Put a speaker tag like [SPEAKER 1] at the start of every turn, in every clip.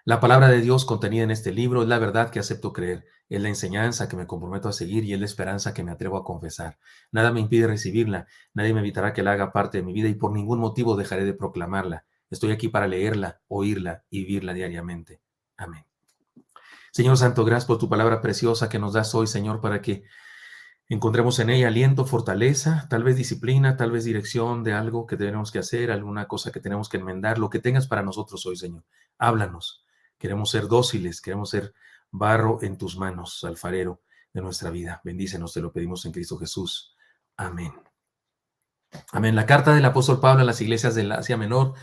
[SPEAKER 1] La palabra de Dios contenida en este libro es la verdad que acepto creer, es la enseñanza que me comprometo a seguir y es la esperanza que me atrevo a confesar. Nada me impide recibirla, nadie me evitará que la haga parte de mi vida y por ningún motivo dejaré de proclamarla. Estoy aquí para leerla, oírla y vivirla diariamente. Amén. Señor Santo, gracias por tu palabra preciosa que nos das hoy, Señor, para que encontremos en ella aliento, fortaleza, tal vez disciplina, tal vez dirección de algo que tenemos que hacer, alguna cosa que tenemos que enmendar, lo que tengas para nosotros hoy, Señor. Háblanos. Queremos ser dóciles, queremos ser barro en tus manos, alfarero de nuestra vida. Bendícenos, te lo pedimos en Cristo Jesús. Amén. Amén. La carta del apóstol Pablo a las iglesias del Asia Menor,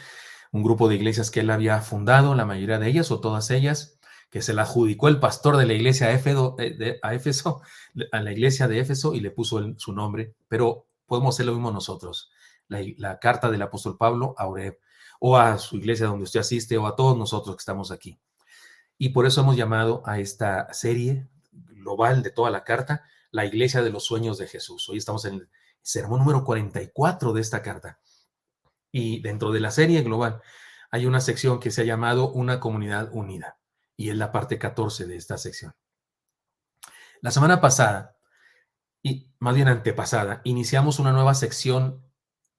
[SPEAKER 1] un grupo de iglesias que él había fundado, la mayoría de ellas o todas ellas, que se la adjudicó el pastor de la iglesia a Éfeso, a la iglesia de Éfeso y le puso su nombre, pero podemos hacer lo mismo nosotros. La carta del apóstol Pablo a Oreb, o a su iglesia donde usted asiste, o a todos nosotros que estamos aquí. Y por eso hemos llamado a esta serie global de toda la carta, la iglesia de los sueños de Jesús. Hoy estamos en el sermón número 44 de esta carta. Y dentro de la serie global hay una sección que se ha llamado Una comunidad unida. Y es la parte 14 de esta sección. La semana pasada, y más bien antepasada, iniciamos una nueva sección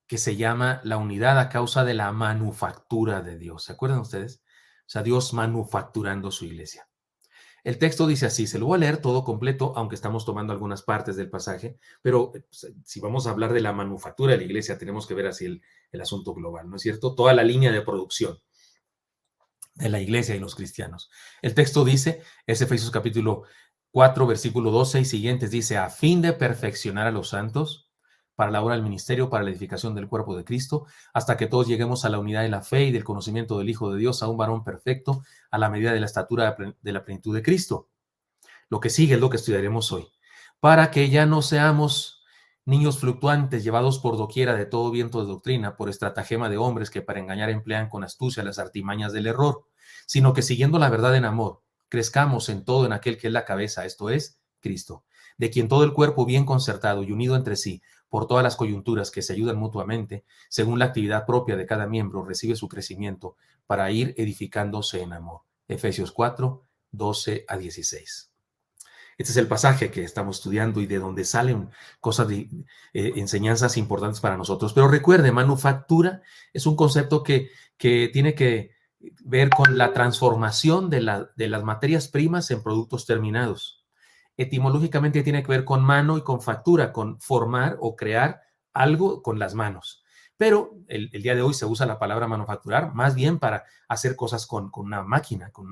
[SPEAKER 1] que se llama La unidad a causa de la manufactura de Dios. ¿Se acuerdan ustedes? O sea, Dios manufacturando su iglesia. El texto dice así, se lo voy a leer todo completo, aunque estamos tomando algunas partes del pasaje, pero si vamos a hablar de la manufactura de la iglesia, tenemos que ver así el asunto global, ¿no es cierto? Toda la línea de producción de la iglesia y los cristianos. El texto dice, es Efesios capítulo 4, versículo 12 y siguientes, dice, a fin de perfeccionar a los santos para la obra del ministerio, para la edificación del cuerpo de Cristo, hasta que todos lleguemos a la unidad de la fe y del conocimiento del Hijo de Dios, a un varón perfecto, a la medida de la estatura de la plenitud de Cristo. Lo que sigue es lo que estudiaremos hoy. Para que ya no seamos niños fluctuantes llevados por doquiera de todo viento de doctrina, por estratagema de hombres que para engañar emplean con astucia las artimañas del error, sino que siguiendo la verdad en amor, crezcamos en todo en aquel que es la cabeza, esto es, Cristo, de quien todo el cuerpo bien concertado y unido entre sí, por todas las coyunturas que se ayudan mutuamente, según la actividad propia de cada miembro, recibe su crecimiento para ir edificándose en amor. Efesios 4, 12 a 16. Este es el pasaje que estamos estudiando y de donde salen cosas de enseñanzas importantes para nosotros. Pero recuerde, manufactura es un concepto que tiene que ver con la transformación de las materias primas en productos terminados. Etimológicamente tiene que ver con mano y con factura, con formar o crear algo con las manos. Pero el día de hoy se usa la palabra manufacturar más bien para hacer cosas con una máquina, con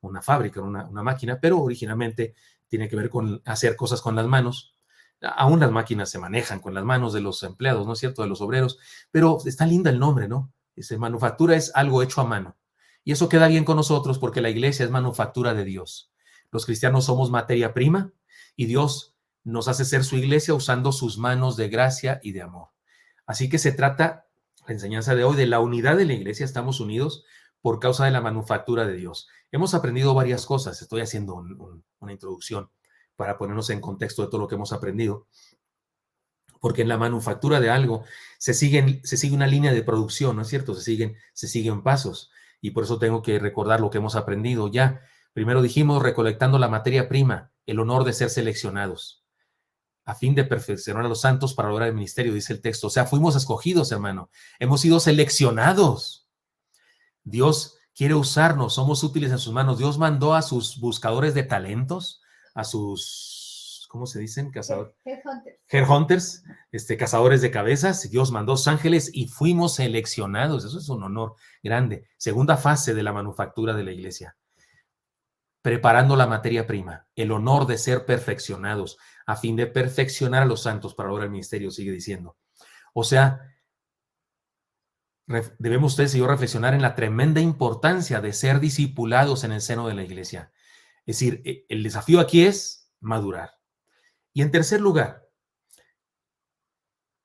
[SPEAKER 1] una fábrica, una máquina, pero originalmente tiene que ver con hacer cosas con las manos. Aún las máquinas se manejan con las manos de los empleados, ¿no es cierto?, de los obreros, pero está linda el nombre, ¿no? Manufactura es algo hecho a mano. Y eso queda bien con nosotros porque la iglesia es manufactura de Dios. Los cristianos somos materia prima y Dios nos hace ser su iglesia usando sus manos de gracia y de amor. Así que se trata, la enseñanza de hoy, de la unidad de la iglesia. Estamos unidos por causa de la manufactura de Dios. Hemos aprendido varias cosas. Estoy haciendo una introducción para ponernos en contexto de todo lo que hemos aprendido. Porque en la manufactura de algo se sigue una línea de producción, ¿no es cierto? Se siguen pasos. Y por eso tengo que recordar lo que hemos aprendido ya. Primero dijimos, recolectando la materia prima, el honor de ser seleccionados, a fin de perfeccionar a los santos para lograr el ministerio, dice el texto. O sea, fuimos escogidos, hermano. Hemos sido seleccionados. Dios quiere usarnos, somos útiles en sus manos. Dios mandó a sus buscadores de talentos, a sus, ¿cómo se dicen? Headhunters, cazadores de cabezas. Dios mandó ángeles y fuimos seleccionados. Eso es un honor grande. Segunda fase de la manufactura de la iglesia. Preparando la materia prima, el honor de ser perfeccionados, a fin de perfeccionar a los santos para lograr el ministerio, sigue diciendo. O sea, debemos ustedes y yo reflexionar en la tremenda importancia de ser discipulados en el seno de la iglesia. Es decir, el desafío aquí es madurar. Y en tercer lugar,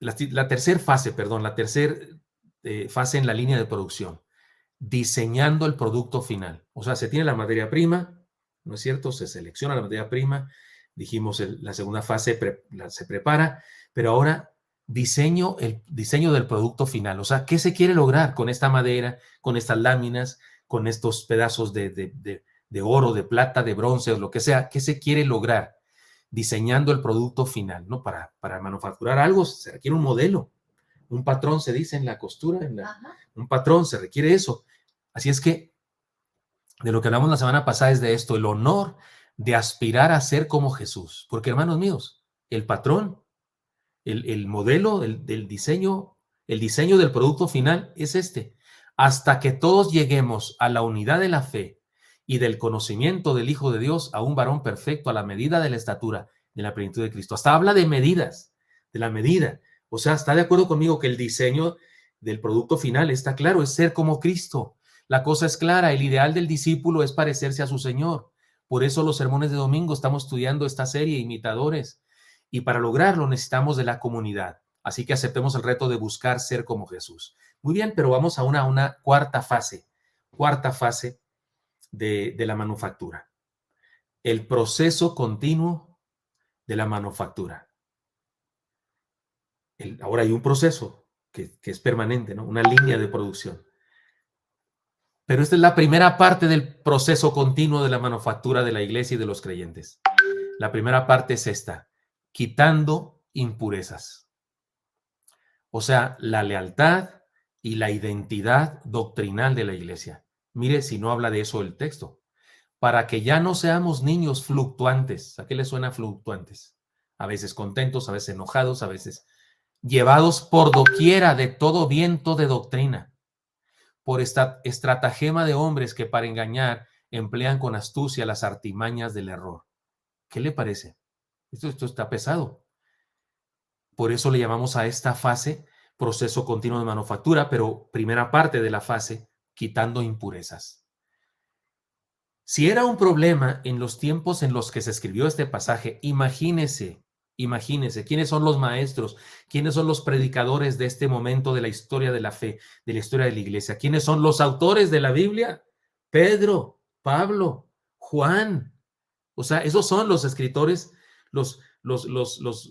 [SPEAKER 1] la tercera fase en la línea de producción, diseñando el producto final. O sea, se tiene la materia prima, ¿no es cierto? Se selecciona la materia prima, dijimos la segunda fase se prepara, pero ahora el diseño del producto final. O sea, ¿qué se quiere lograr con esta madera, con estas láminas, con estos pedazos de oro, de plata, de bronce, o lo que sea. ¿Qué se quiere lograr? Diseñando el producto final, ¿no? Para manufacturar algo se requiere un modelo, un patrón, se dice en la costura, un patrón, se requiere eso. Así es que de lo que hablamos la semana pasada es de esto, el honor de aspirar a ser como Jesús. Porque, hermanos míos, el patrón, el modelo, el diseño del producto final es este. Hasta que todos lleguemos a la unidad de la fe y del conocimiento del Hijo de Dios, a un varón perfecto, a la medida de la estatura de la plenitud de Cristo. Hasta habla de medidas, de la medida. O sea, está de acuerdo conmigo que el diseño del producto final está claro, es ser como Cristo. La cosa es clara, el ideal del discípulo es parecerse a su Señor. Por eso los sermones de domingo estamos estudiando esta serie, Imitadores. Y para lograrlo necesitamos de la comunidad. Así que aceptemos el reto de buscar ser como Jesús. Muy bien, pero vamos a una cuarta fase de la manufactura. El proceso continuo de la manufactura. Ahora hay un proceso que es permanente, ¿no? Una línea de producción. Pero esta es la primera parte del proceso continuo de la manufactura de la iglesia y de los creyentes. La primera parte es esta: quitando impurezas. O sea, la lealtad y la identidad doctrinal de la iglesia. Mire si no habla de eso el texto. Para que ya no seamos niños fluctuantes. ¿A qué les suena fluctuantes? A veces contentos, a veces enojados, a veces llevados por doquiera de todo viento de doctrina, por esta estratagema de hombres que para engañar emplean con astucia las artimañas del error. ¿Qué le parece? Esto está pesado. Por eso le llamamos a esta fase proceso continuo de manufactura, pero primera parte de la fase, quitando impurezas. Si era un problema en los tiempos en los que se escribió este pasaje, imagínese quiénes son los maestros, quiénes son los predicadores de este momento de la historia de la fe, de la historia de la iglesia, quiénes son los autores de la Biblia. Pedro, Pablo, Juan. O sea, esos son los escritores, los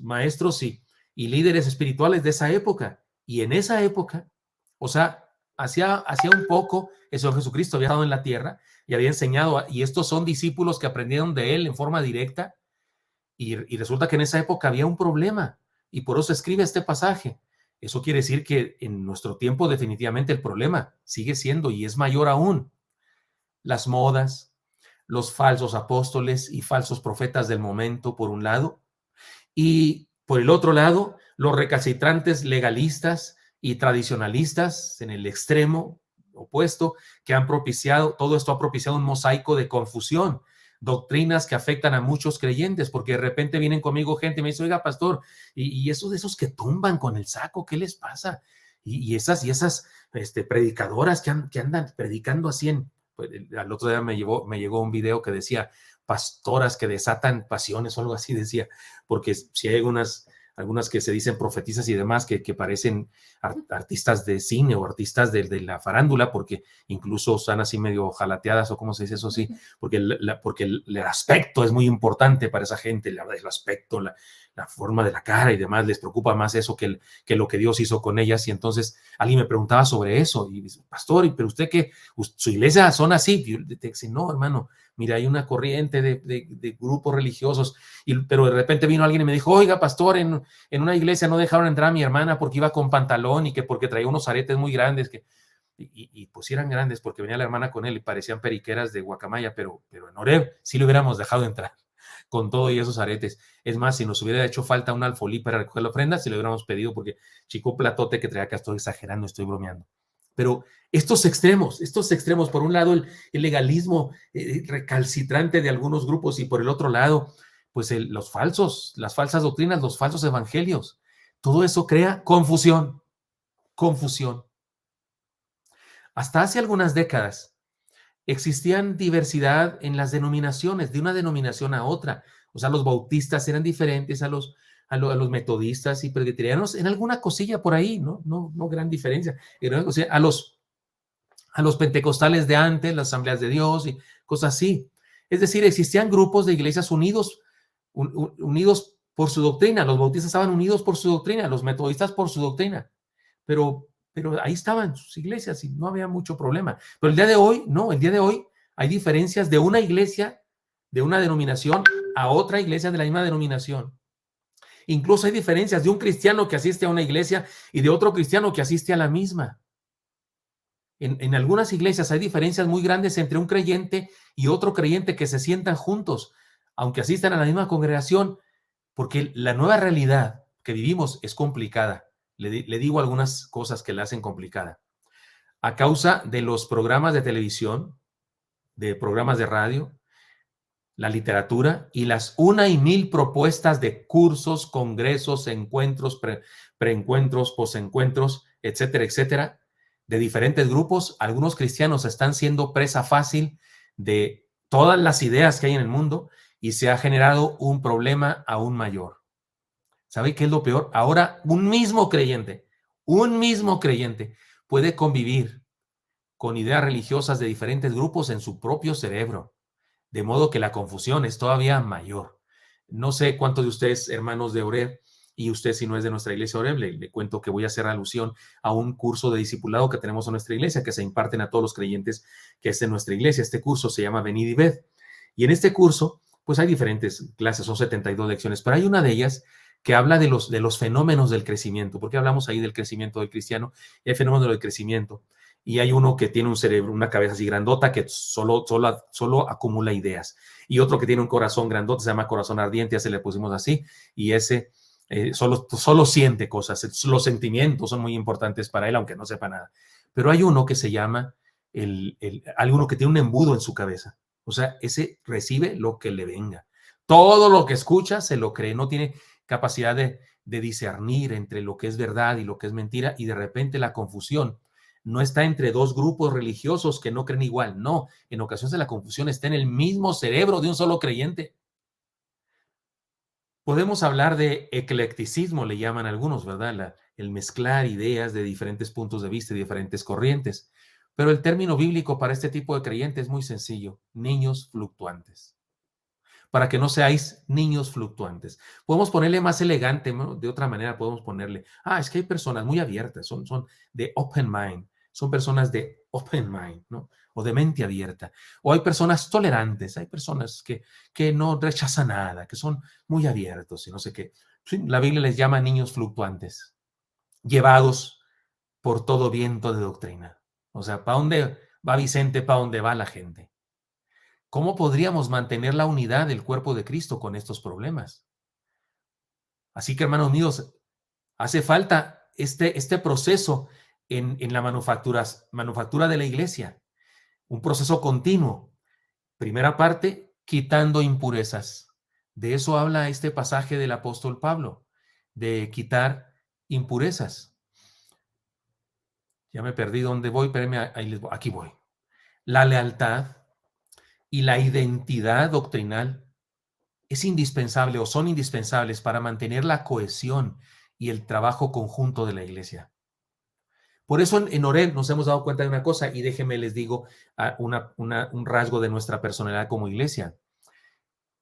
[SPEAKER 1] maestros y líderes espirituales de esa época. Y en esa época, o sea, hacía un poco el Señor Jesucristo había estado en la tierra y había enseñado, y estos son discípulos que aprendieron de él en forma directa, y resulta que en esa época había un problema, y por eso escribe este pasaje. Eso quiere decir que en nuestro tiempo definitivamente el problema sigue siendo, y es mayor aún, las modas, los falsos apóstoles y falsos profetas del momento, por un lado, y por el otro lado, los recalcitrantes legalistas y tradicionalistas en el extremo opuesto, que han propiciado, todo esto ha propiciado un mosaico de confusión, doctrinas que afectan a muchos creyentes, porque de repente vienen conmigo gente y me dice, oiga, pastor, y esos de esos que tumban con el saco, ¿qué les pasa? Y esas predicadoras que andan predicando así pues, al otro día me llegó un video que decía, pastoras que desatan pasiones o algo así, decía, porque si hay algunas que se dicen profetizas y demás que parecen artistas de cine o artistas de la farándula, porque incluso están así medio jalateadas, o cómo se dice eso, sí, porque el aspecto es muy importante para esa gente, el aspecto, la forma de la cara y demás, les preocupa más eso que lo que Dios hizo con ellas. Y entonces alguien me preguntaba sobre eso, y dice, pastor, ¿pero usted qué? ¿Su iglesia son así? Y yo te decía, no, hermano, mira, hay una corriente de grupos religiosos, pero de repente vino alguien y me dijo, oiga, pastor, en una iglesia no dejaron entrar a mi hermana porque iba con pantalón y que porque traía unos aretes muy grandes, y pues eran grandes porque venía la hermana con él y parecían periqueras de guacamaya, pero en Oreb sí le hubiéramos dejado entrar con todo y esos aretes. Es más, si nos hubiera hecho falta un alfolí para recoger la ofrenda, si le hubiéramos pedido, porque chico platote que traía acá, estoy exagerando, estoy bromeando. Pero estos extremos, por un lado el legalismo recalcitrante de algunos grupos, y por el otro lado, pues las falsas doctrinas, los falsos evangelios, todo eso crea confusión. Hasta hace algunas décadas existían diversidad en las denominaciones, de una denominación a otra. O sea, los bautistas eran diferentes a los metodistas y presbiterianos en alguna cosilla por ahí, no gran diferencia. O sea, a los pentecostales de antes, las asambleas de Dios y cosas así. Es decir, existían grupos de iglesias unidos por su doctrina. Los bautistas estaban unidos por su doctrina, los metodistas por su doctrina. Pero pero ahí estaban sus iglesias y no había mucho problema. Pero el día de hoy, no, el día de hoy hay diferencias de una iglesia, de una denominación a otra iglesia de la misma denominación. Incluso hay diferencias de un cristiano que asiste a una iglesia y de otro cristiano que asiste a la misma. En algunas iglesias hay diferencias muy grandes entre un creyente y otro creyente que se sientan juntos, aunque asistan a la misma congregación, porque la nueva realidad que vivimos es complicada. Le digo algunas cosas que la hacen complicada. A causa de los programas de televisión, de programas de radio, la literatura y las 1,000 propuestas de cursos, congresos, encuentros, preencuentros, posencuentros, etcétera, etcétera, de diferentes grupos. Algunos cristianos están siendo presa fácil de todas las ideas que hay en el mundo y se ha generado un problema aún mayor. ¿Sabe qué es lo peor? Ahora un mismo creyente puede convivir con ideas religiosas de diferentes grupos en su propio cerebro, de modo que la confusión es todavía mayor. No sé cuántos de ustedes, hermanos de Oreb, y usted si no es de nuestra iglesia Oreb, le cuento que voy a hacer alusión a un curso de discipulado que tenemos en nuestra iglesia, que se imparten a todos los creyentes que es en nuestra iglesia. Este curso se llama Venid y Ved. Y en este curso, pues hay diferentes clases, son 72 lecciones, pero hay una de ellas que habla de los fenómenos del crecimiento, porque hablamos ahí del crecimiento del cristiano, y hay fenómenos del crecimiento, y hay uno que tiene un cerebro, una cabeza así grandota que solo acumula ideas, y otro que tiene un corazón grandote, se llama corazón ardiente, ya se le pusimos así, y ese solo siente cosas, los sentimientos son muy importantes para él, aunque no sepa nada. Pero hay uno que se llama, alguno que tiene un embudo en su cabeza, o sea, ese recibe lo que le venga. Todo lo que escucha se lo cree, no tiene capacidad de discernir entre lo que es verdad y lo que es mentira, y de repente la confusión no está entre dos grupos religiosos que no creen igual, no, en ocasiones la confusión está en el mismo cerebro de un solo creyente. Podemos hablar de eclecticismo, le llaman algunos, ¿verdad? El mezclar ideas de diferentes puntos de vista y diferentes corrientes. Pero el término bíblico para este tipo de creyentes es muy sencillo: niños fluctuantes. Para que no seáis niños fluctuantes. Podemos ponerle más elegante, ¿no? De otra manera podemos ponerle, es que hay personas muy abiertas, son de open mind, son personas de open mind, ¿no? O de mente abierta. O hay personas tolerantes, hay personas que no rechazan nada, que son muy abiertos y no sé qué. Sí, la Biblia les llama niños fluctuantes, llevados por todo viento de doctrina. O sea, ¿para dónde va Vicente? ¿Para dónde va la gente? ¿Cómo podríamos mantener la unidad del cuerpo de Cristo con estos problemas? Así que, hermanos míos, hace falta este proceso en la manufactura de la iglesia, un proceso continuo. Primera parte, quitando impurezas. De eso habla este pasaje del apóstol Pablo, de quitar impurezas. Ya me perdí dónde voy, espérenme, ahí les voy. Aquí voy. La lealtad y la identidad doctrinal es indispensable o son indispensables para mantener la cohesión y el trabajo conjunto de la iglesia. Por eso en Oreb nos hemos dado cuenta de una cosa, y déjenme les digo un rasgo de nuestra personalidad como iglesia.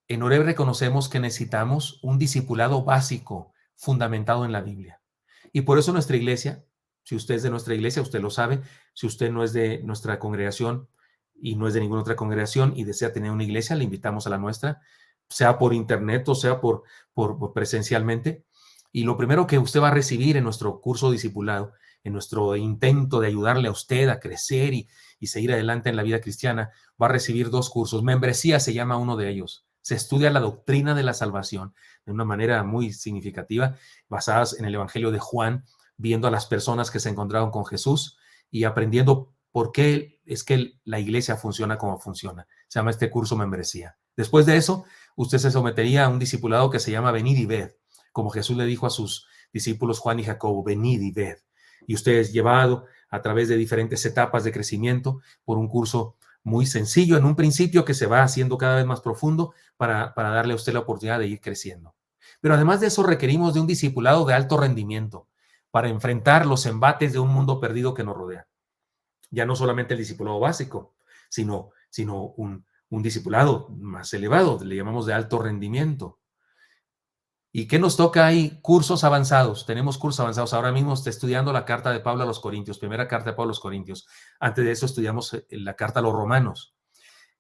[SPEAKER 1] En Oreb reconocemos que necesitamos un discipulado básico fundamentado en la Biblia. Y por eso nuestra iglesia, si usted es de nuestra iglesia, usted lo sabe. Si usted no es de nuestra congregación y no es de ninguna otra congregación y desea tener una iglesia, le invitamos a la nuestra, sea por internet o sea por presencialmente. Y lo primero que usted va a recibir en nuestro curso discipulado, en nuestro intento de ayudarle a usted a crecer y seguir adelante en la vida cristiana, va a recibir 2 cursos. Membresía se llama uno de ellos. Se estudia la doctrina de la salvación de una manera muy significativa, basadas en el Evangelio de Juan, viendo a las personas que se encontraron con Jesús y aprendiendo por qué es que la iglesia funciona como funciona. Se llama este curso membresía. Después de eso, usted se sometería a un discipulado que se llama Venid y Ved, como Jesús le dijo a sus discípulos Juan y Jacobo: venid y ved. Y usted es llevado a través de diferentes etapas de crecimiento por un curso muy sencillo en un principio, que se va haciendo cada vez más profundo para darle a usted la oportunidad de ir creciendo. Pero además de eso, requerimos de un discipulado de alto rendimiento para enfrentar los embates de un mundo perdido que nos rodea. Ya no solamente el discipulado básico, sino un discipulado más elevado, le llamamos de alto rendimiento. ¿Y qué nos toca ahí? Cursos avanzados. Tenemos cursos avanzados. Ahora mismo estoy estudiando la carta de Pablo a los Corintios, primera carta de Pablo a los Corintios. Antes de eso estudiamos la carta a los Romanos.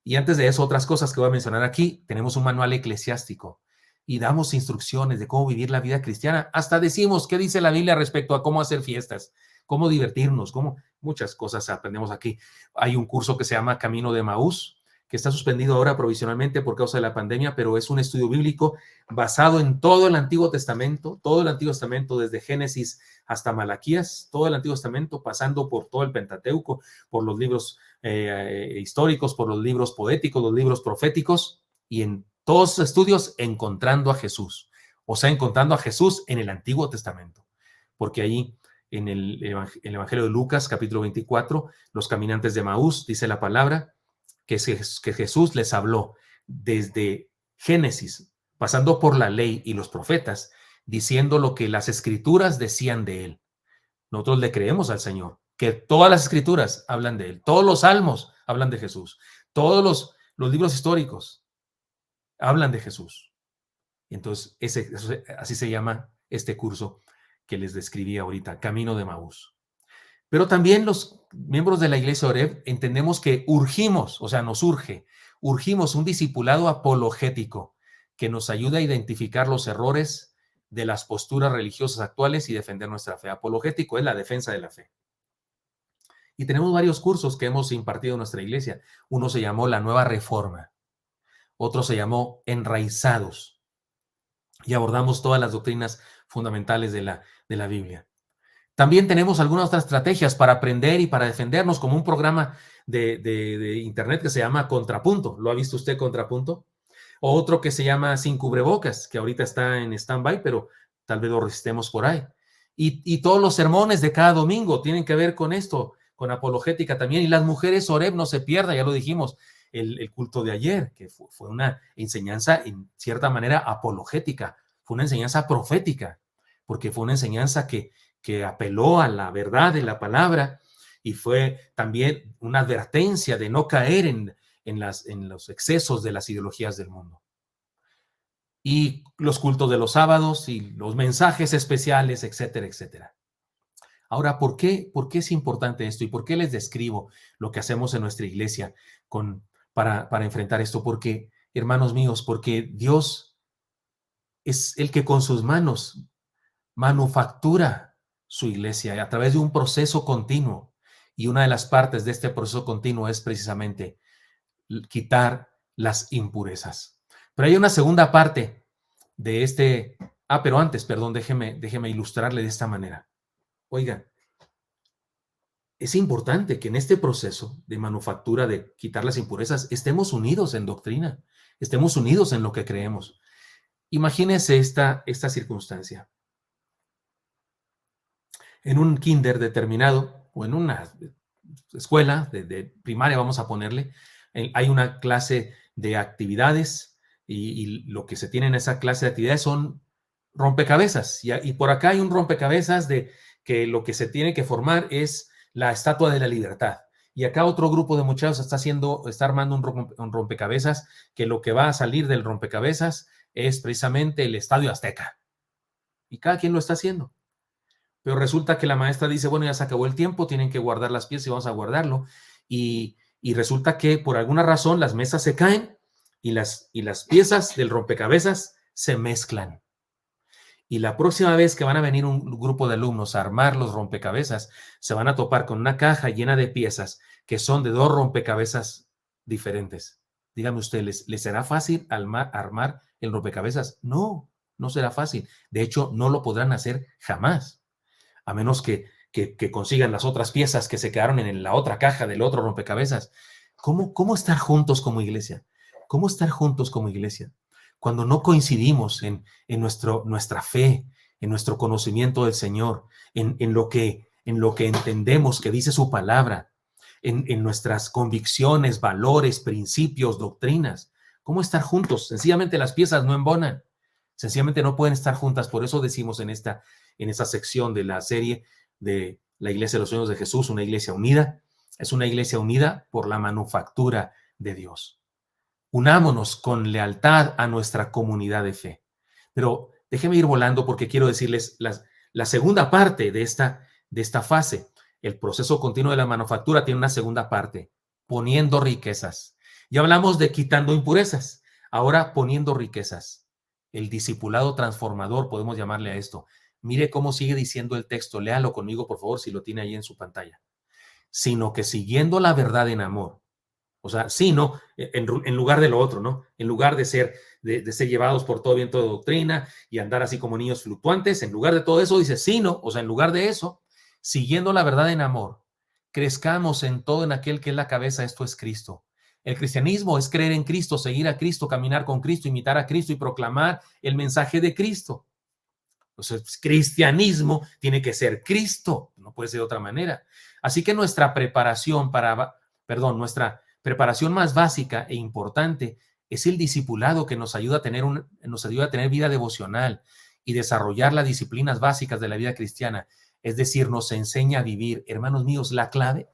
[SPEAKER 1] Y antes de eso, otras cosas que voy a mencionar aquí. Tenemos un manual eclesiástico y damos instrucciones de cómo vivir la vida cristiana. Hasta decimos qué dice la Biblia respecto a cómo hacer fiestas, cómo divertirnos, cómo muchas cosas aprendemos aquí. Hay un curso que se llama Camino de Maús, que está suspendido ahora provisionalmente por causa de la pandemia, pero es un estudio bíblico basado en todo el Antiguo Testamento desde Génesis hasta Malaquías, todo el Antiguo Testamento, pasando por todo el Pentateuco, por los libros históricos, por los libros poéticos, los libros proféticos, y en todos los estudios encontrando a Jesús, o sea, encontrando a Jesús en el Antiguo Testamento, porque ahí en el Evangelio de Lucas, capítulo 24, los caminantes de Maús, dice la palabra, que Jesús les habló desde Génesis, pasando por la ley y los profetas, diciendo lo que las escrituras decían de él. Nosotros le creemos al Señor, que todas las escrituras hablan de él, todos los salmos hablan de Jesús, todos los libros históricos hablan de Jesús. Entonces, así se llama este curso que les describí ahorita, Camino de Maús. Pero también los miembros de la Iglesia Oreb entendemos que urgimos, o sea, urgimos un discipulado apologético que nos ayuda a identificar los errores de las posturas religiosas actuales y defender nuestra fe. Apologético es la defensa de la fe. Y tenemos varios cursos que hemos impartido en nuestra iglesia. Uno se llamó La Nueva Reforma, otro se llamó Enraizados, y abordamos todas las doctrinas fundamentales de la Biblia. También tenemos algunas otras estrategias para aprender y para defendernos, como un programa de internet que se llama Contrapunto. ¿Lo ha visto usted, Contrapunto? O otro que se llama Sin Cubrebocas, que ahorita está en stand-by, pero tal vez lo resistemos por ahí. Y todos los sermones de cada domingo tienen que ver con esto, con apologética también. Y las mujeres Oreb, no se pierda, ya lo dijimos, el culto de ayer, que fue una enseñanza en cierta manera apologética, fue una enseñanza profética, porque fue una enseñanza que apeló a la verdad de la palabra y fue también una advertencia de no caer en los excesos de las ideologías del mundo. Y los cultos de los sábados y los mensajes especiales, etcétera, etcétera. Ahora, ¿por qué es importante esto y por qué les describo lo que hacemos en nuestra iglesia para enfrentar esto? Porque, hermanos míos, porque Dios es el que con sus manos manufactura su iglesia a través de un proceso continuo. Y una de las partes de este proceso continuo es precisamente quitar las impurezas. Pero hay una segunda parte de este... pero antes, perdón, déjeme ilustrarle de esta manera. Oiga, es importante que en este proceso de manufactura de quitar las impurezas estemos unidos en doctrina, estemos unidos en lo que creemos. Imagínese esta circunstancia. En un kinder determinado o en una escuela de primaria, vamos a ponerle, hay una clase de actividades y lo que se tiene en esa clase de actividades son rompecabezas. Y por acá hay un rompecabezas de que lo que se tiene que formar es la Estatua de la Libertad. Y acá otro grupo de muchachos está armando un rompecabezas que lo que va a salir del rompecabezas es precisamente el Estadio Azteca. Y cada quien lo está haciendo. Pero resulta que la maestra dice, bueno, ya se acabó el tiempo, tienen que guardar las piezas y vamos a guardarlo. Y resulta que por alguna razón las mesas se caen y las piezas del rompecabezas se mezclan. Y la próxima vez que van a venir un grupo de alumnos a armar los rompecabezas, se van a topar con una caja llena de piezas que son de dos rompecabezas diferentes. Dígame usted, ¿les será fácil armar el rompecabezas? No, no será fácil. De hecho, no lo podrán hacer jamás, a menos que consigan las otras piezas que se quedaron en la otra caja del otro rompecabezas. ¿Cómo estar juntos como iglesia? ¿Cómo estar juntos como iglesia? Cuando no coincidimos en nuestra fe, en nuestro conocimiento del Señor, en lo que entendemos que dice su palabra, en nuestras convicciones, valores, principios, doctrinas. ¿Cómo estar juntos? Sencillamente las piezas no embonan. Sencillamente no pueden estar juntas. Por eso decimos en esta sección de la serie de la Iglesia de los Sueños de Jesús, una iglesia unida. Es una iglesia unida por la manufactura de Dios. Unámonos con lealtad a nuestra comunidad de fe. Pero Déjeme ir volando porque quiero decirles la segunda parte de esta fase. El proceso continuo de la manufactura tiene una segunda parte, poniendo riquezas. Ya hablamos de quitando impurezas, ahora poniendo riquezas. El discipulado transformador, podemos llamarle a esto. Mire cómo sigue diciendo el texto, léalo conmigo, por favor, si lo tiene ahí en su pantalla. Sino que siguiendo la verdad en amor. O sea, sí, ¿no? En lugar de lo otro, ¿no? En lugar de ser llevados por todo viento de doctrina y andar así como niños fluctuantes, en lugar de todo eso, dice, sí, ¿no? O sea, en lugar de eso, siguiendo la verdad en amor, crezcamos en todo en aquel que es la cabeza, esto es Cristo. El cristianismo es creer en Cristo, seguir a Cristo, caminar con Cristo, imitar a Cristo y proclamar el mensaje de Cristo. Entonces, cristianismo tiene que ser Cristo, no puede ser de otra manera. Así que nuestra preparación nuestra preparación más básica e importante es el discipulado que nos ayuda a tener vida devocional y desarrollar las disciplinas básicas de la vida cristiana. Es decir, nos enseña a vivir. Hermanos míos, la clave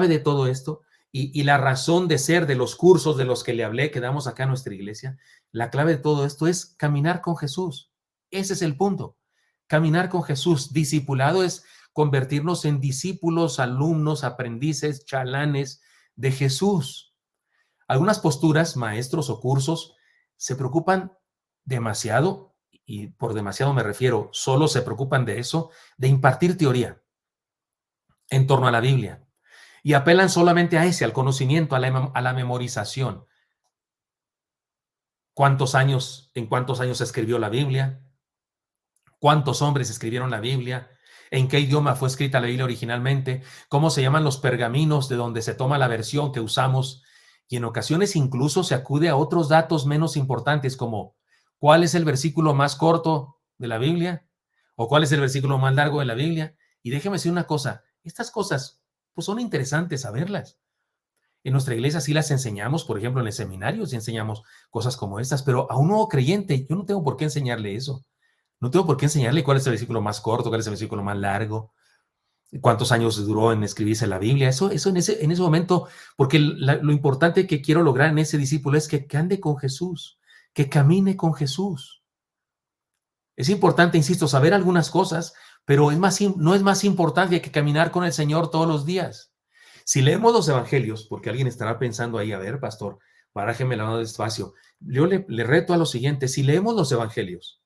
[SPEAKER 1] de todo esto y la razón de ser de los cursos de los que le hablé, que damos acá en nuestra iglesia, la clave de todo esto es caminar con Jesús. Ese es el punto. Caminar con Jesús. Discipulado es convertirnos en discípulos, alumnos, aprendices, chalanes de Jesús. Algunas posturas, maestros o cursos, se preocupan demasiado, y por demasiado me refiero, solo se preocupan de eso, de impartir teoría en torno a la Biblia. Y apelan solamente a ese, al conocimiento, a la memorización. ¿En cuántos años se escribió la Biblia? ¿Cuántos hombres escribieron la Biblia? ¿En qué idioma fue escrita la Biblia originalmente? ¿Cómo se llaman los pergaminos de donde se toma la versión que usamos? Y en ocasiones incluso se acude a otros datos menos importantes como ¿cuál es el versículo más corto de la Biblia? ¿O cuál es el versículo más largo de la Biblia? Y déjeme decir una cosa, estas cosas pues son interesantes saberlas. En nuestra iglesia sí las enseñamos, por ejemplo, en el seminario sí enseñamos cosas como estas, pero a un nuevo creyente yo no tengo por qué enseñarle eso. No tengo por qué enseñarle cuál es el versículo más corto, cuál es el versículo más largo, cuántos años duró en escribirse la Biblia. Eso en ese momento, porque lo importante que quiero lograr en ese discípulo es que ande con Jesús, que camine con Jesús. Es importante, insisto, saber algunas cosas, pero no es más importante que caminar con el Señor todos los días. Si leemos los evangelios, porque alguien estará pensando ahí, a ver, pastor, barájeme la mano despacio. Yo le reto a lo siguiente, si leemos los evangelios,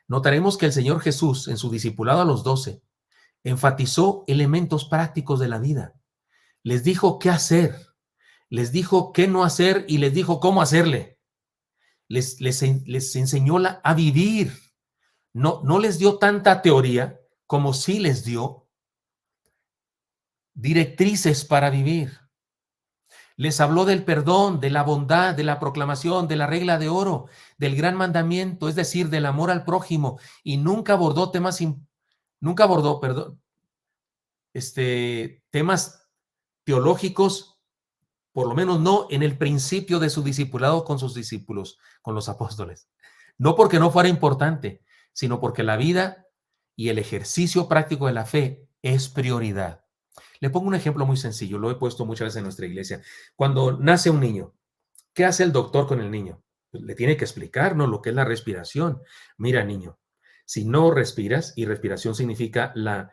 [SPEAKER 1] notaremos que el Señor Jesús, en su discipulado a los 12, enfatizó elementos prácticos de la vida. Les dijo qué hacer, les dijo qué no hacer y les dijo cómo hacerle. Les enseñó a vivir. No les dio tanta teoría como sí les dio directrices para vivir. Les habló del perdón, de la bondad, de la proclamación, de la regla de oro, del gran mandamiento, es decir, del amor al prójimo, y nunca abordó temas temas teológicos, por lo menos no en el principio de su discipulado con sus discípulos, con los apóstoles. No porque no fuera importante, sino porque la vida y el ejercicio práctico de la fe es prioridad. Le pongo un ejemplo muy sencillo, lo he puesto muchas veces en nuestra iglesia. Cuando nace un niño, ¿qué hace el doctor con el niño? Pues le tiene que explicarnos lo que es la respiración. Mira, niño, si no respiras, y respiración significa la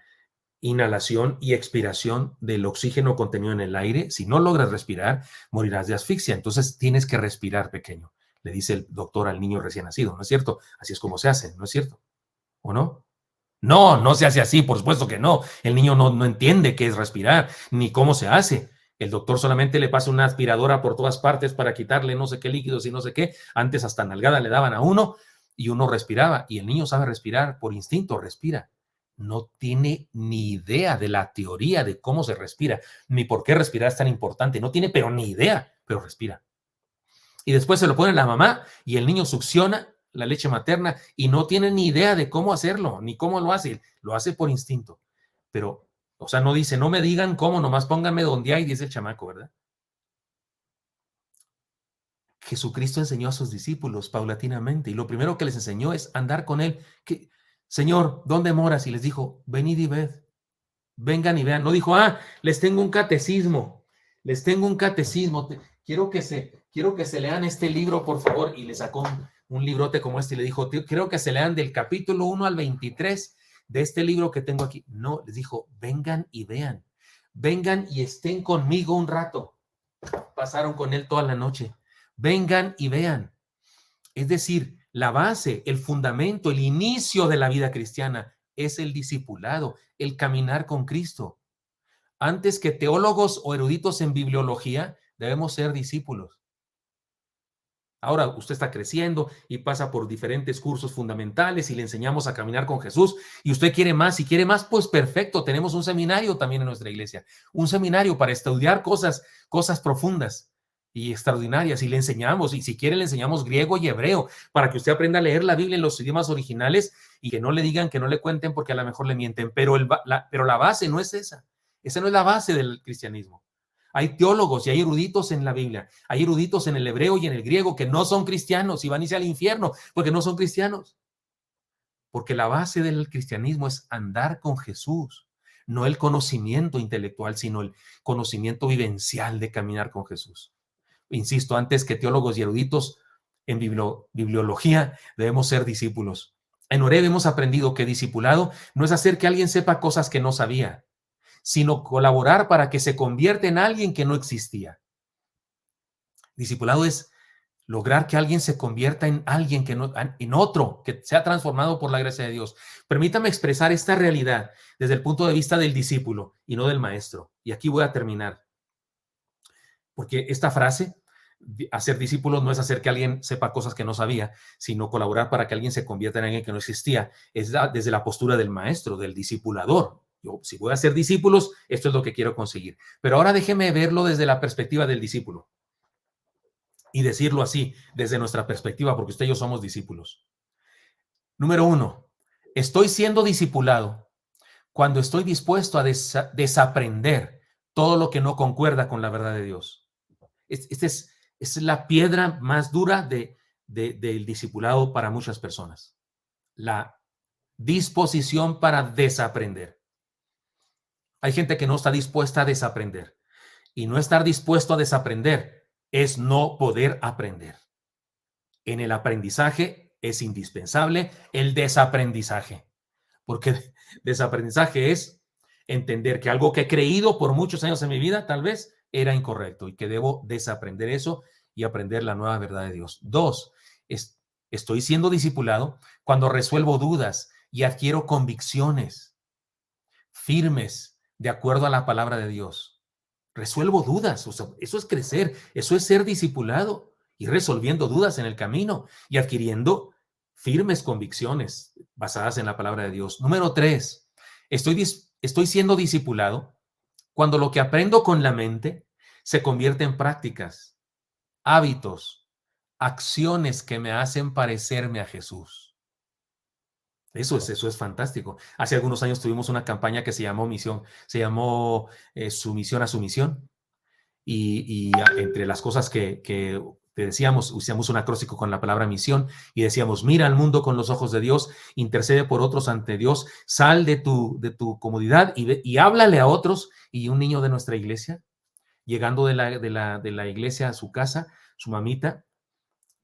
[SPEAKER 1] inhalación y expiración del oxígeno contenido en el aire, si no logras respirar, morirás de asfixia. Entonces tienes que respirar, pequeño, le dice el doctor al niño recién nacido, ¿no es cierto? Así es como se hace, ¿no es cierto? ¿O no? No se hace así, por supuesto que no. El niño no entiende qué es respirar, ni cómo se hace. El doctor solamente le pasa una aspiradora por todas partes para quitarle no sé qué líquidos y no sé qué. Antes hasta nalgada le daban a uno y uno respiraba. Y el niño sabe respirar, por instinto respira. No tiene ni idea de la teoría de cómo se respira, ni por qué respirar es tan importante. No tiene, pero ni idea, pero respira. Y después se lo pone la mamá y el niño succiona la leche materna y no tiene ni idea de cómo hacerlo, ni cómo lo hace por instinto. Pero, o sea, no dice, no me digan cómo, nomás pónganme donde hay, dice el chamaco, ¿verdad? Jesucristo enseñó a sus discípulos paulatinamente y lo primero que les enseñó es andar con él. Señor, ¿dónde moras? Y les dijo, venid y ved, vengan y vean. No dijo, les tengo un catecismo, quiero que se lean este libro, por favor, y le sacó un librote como este y le dijo, creo que se lean del capítulo 1 al 23 de este libro que tengo aquí. No, les dijo, vengan y vean, vengan y estén conmigo un rato. Pasaron con él toda la noche. Vengan y vean. Es decir, la base, el fundamento, el inicio de la vida cristiana es el discipulado, el caminar con Cristo. Antes que teólogos o eruditos en bibliología, debemos ser discípulos. Ahora usted está creciendo y pasa por diferentes cursos fundamentales y le enseñamos a caminar con Jesús y usted quiere más, si quiere más, pues perfecto, tenemos un seminario también en nuestra iglesia, un seminario para estudiar cosas profundas y extraordinarias y le enseñamos, y si quiere le enseñamos griego y hebreo para que usted aprenda a leer la Biblia en los idiomas originales y que no le digan, que no le cuenten porque a lo mejor le mienten, pero la base no es esa no es la base del cristianismo. Hay teólogos y hay eruditos en la Biblia, hay eruditos en el hebreo y en el griego que no son cristianos y van a irse al infierno porque no son cristianos. Porque la base del cristianismo es andar con Jesús, no el conocimiento intelectual, sino el conocimiento vivencial de caminar con Jesús. Insisto, antes que teólogos y eruditos en bibliología, debemos ser discípulos. En Oreb hemos aprendido que discipulado no es hacer que alguien sepa cosas que no sabía, sino colaborar para que se convierta en alguien que no existía. Discipulado es lograr que alguien se convierta en alguien que no, en otro, que sea transformado por la gracia de Dios. Permítame expresar esta realidad desde el punto de vista del discípulo y no del maestro. Y aquí voy a terminar. Porque esta frase, hacer discípulos, no es hacer que alguien sepa cosas que no sabía, sino colaborar para que alguien se convierta en alguien que no existía. Es desde la postura del maestro, del discipulador. Yo, si voy a ser discípulos, esto es lo que quiero conseguir. Pero ahora déjeme verlo desde la perspectiva del discípulo. Y decirlo así, desde nuestra perspectiva, porque usted y yo somos discípulos. Número 1, estoy siendo discipulado cuando estoy dispuesto a desaprender todo lo que no concuerda con la verdad de Dios. Esta es la piedra más dura del discipulado para muchas personas. La disposición para desaprender. Hay gente que no está dispuesta a desaprender. Y no estar dispuesto a desaprender es no poder aprender. En el aprendizaje es indispensable el desaprendizaje, porque desaprendizaje es entender que algo que he creído por muchos años en mi vida tal vez era incorrecto y que debo desaprender eso y aprender la nueva verdad de Dios. 2, estoy siendo discipulado cuando resuelvo dudas y adquiero convicciones firmes de acuerdo a la palabra de Dios. Resuelvo dudas, o sea, eso es crecer, eso es ser discipulado y resolviendo dudas en el camino y adquiriendo firmes convicciones basadas en la palabra de Dios. Número 3, estoy siendo discipulado cuando lo que aprendo con la mente se convierte en prácticas, hábitos, acciones que me hacen parecerme a Jesús. Eso es fantástico. Hace algunos años tuvimos una campaña que se llamó Sumisión a Sumisión. Y entre las cosas que te decíamos, usamos un acróstico con la palabra misión y decíamos, mira al mundo con los ojos de Dios, intercede por otros ante Dios, sal de tu comodidad y háblale a otros. Y un niño de nuestra iglesia, llegando de la iglesia a su casa, su mamita,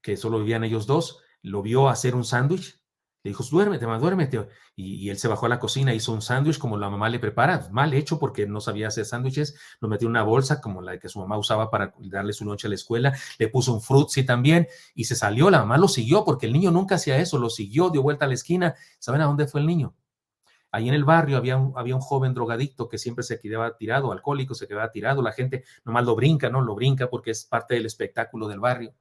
[SPEAKER 1] que solo vivían ellos dos, lo vio hacer un sándwich. Le dijo, duérmete, mamá, duérmete. Y él se bajó a la cocina, hizo un sándwich como la mamá le prepara, mal hecho porque no sabía hacer sándwiches, lo metió en una bolsa como la que su mamá usaba para darle su noche a la escuela, le puso un frutzi también y se salió. La mamá lo siguió porque el niño nunca hacía eso, lo siguió, dio vuelta a la esquina. ¿Saben a dónde fue el niño? Ahí en el barrio había un joven drogadicto que siempre se quedaba tirado, alcohólico, se quedaba tirado, la gente nomás lo brinca, ¿no? Lo brinca porque es parte del espectáculo del barrio.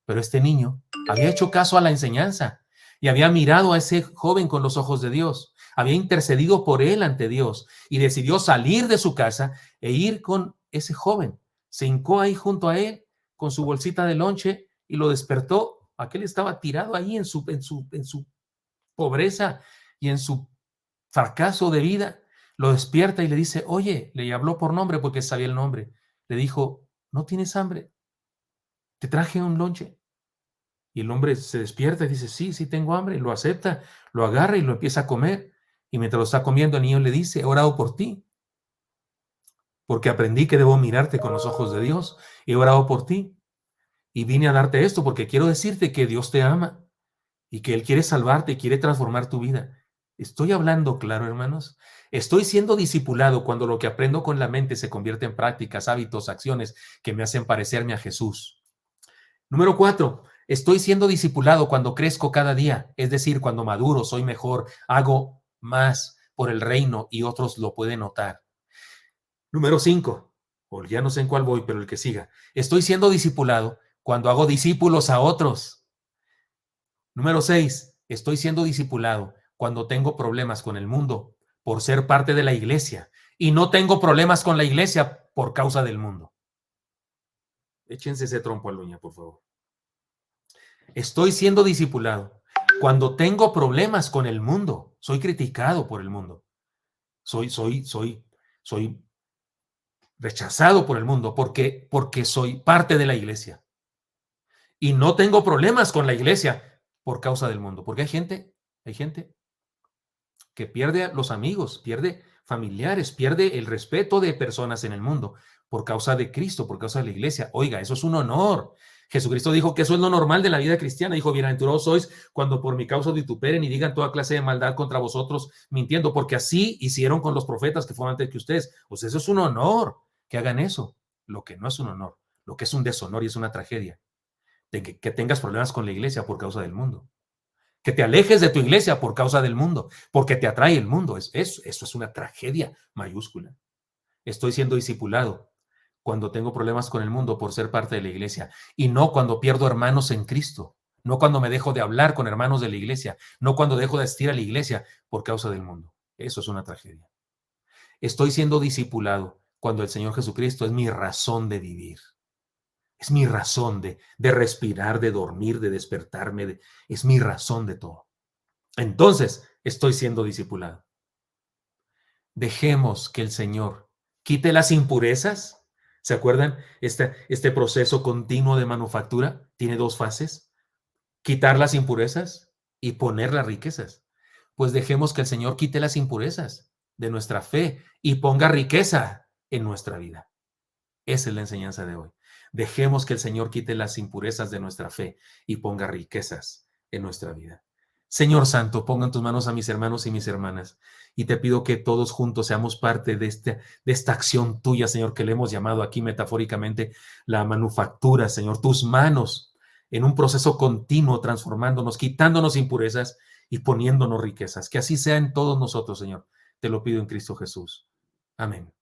[SPEAKER 1] Pero este niño había hecho caso a la enseñanza y había mirado a ese joven con los ojos de Dios, había intercedido por él ante Dios y decidió salir de su casa e ir con ese joven. Se hincó ahí junto a él con su bolsita de lonche y lo despertó. Aquel estaba tirado ahí en su pobreza y en su fracaso de vida. Lo despierta y le dice, oye, le habló por nombre porque sabía el nombre. Le dijo, ¿no tienes hambre? Te traje un lonche. Y el hombre se despierta y dice, sí, sí tengo hambre, lo acepta, lo agarra y lo empieza a comer. Y mientras lo está comiendo, el niño le dice, he orado por ti, porque aprendí que debo mirarte con los ojos de Dios, he orado por ti. Y vine a darte esto porque quiero decirte que Dios te ama y que Él quiere salvarte y quiere transformar tu vida. ¿Estoy hablando claro, hermanos? Estoy siendo discipulado cuando lo que aprendo con la mente se convierte en prácticas, hábitos, acciones que me hacen parecerme a Jesús. Número 4, estoy siendo discipulado cuando crezco cada día, es decir, cuando maduro, soy mejor, hago más por el reino y otros lo pueden notar. Número 5, o ya no sé en cuál voy, pero el que siga. Estoy siendo discipulado cuando hago discípulos a otros. Número 6, estoy siendo discipulado cuando tengo problemas con el mundo por ser parte de la iglesia y no tengo problemas con la iglesia por causa del mundo. Échense ese trompo a la uña, por favor. Estoy siendo discipulado cuando tengo problemas con el mundo. Soy criticado por el mundo. Soy rechazado por el mundo porque soy parte de la iglesia. Y no tengo problemas con la iglesia por causa del mundo. Porque hay gente que pierde a los amigos, pierde familiares, pierde el respeto de personas en el mundo por causa de Cristo, por causa de la iglesia. Oiga, eso es un honor. Jesucristo dijo que eso es lo normal de la vida cristiana. Dijo, bienaventurados sois cuando por mi causa vituperen y digan toda clase de maldad contra vosotros, mintiendo, porque así hicieron con los profetas que fueron antes que ustedes. Pues eso es un honor que hagan eso. Lo que no es un honor, lo que es un deshonor y es una tragedia, de que tengas problemas con la iglesia por causa del mundo, que te alejes de tu iglesia por causa del mundo, porque te atrae el mundo. Eso es una tragedia mayúscula. Estoy siendo discipulado cuando tengo problemas con el mundo por ser parte de la iglesia y no cuando pierdo hermanos en Cristo, no cuando me dejo de hablar con hermanos de la iglesia, no cuando dejo de asistir a la iglesia por causa del mundo. Eso es una tragedia. Estoy siendo discipulado cuando el Señor Jesucristo es mi razón de vivir. Es mi razón de respirar, de dormir, de despertarme. Es mi razón de todo. Entonces, estoy siendo discipulado. Dejemos que el Señor quite las impurezas. ¿Se acuerdan? Este proceso continuo de manufactura tiene dos fases. Quitar las impurezas y poner las riquezas. Pues dejemos que el Señor quite las impurezas de nuestra fe y ponga riqueza en nuestra vida. Esa es la enseñanza de hoy. Dejemos que el Señor quite las impurezas de nuestra fe y ponga riquezas en nuestra vida. Señor Santo, ponga en tus manos a mis hermanos y mis hermanas y te pido que todos juntos seamos parte de esta acción tuya, Señor, que le hemos llamado aquí metafóricamente la manufactura, Señor, tus manos en un proceso continuo transformándonos, quitándonos impurezas y poniéndonos riquezas. Que así sea en todos nosotros, Señor. Te lo pido en Cristo Jesús. Amén.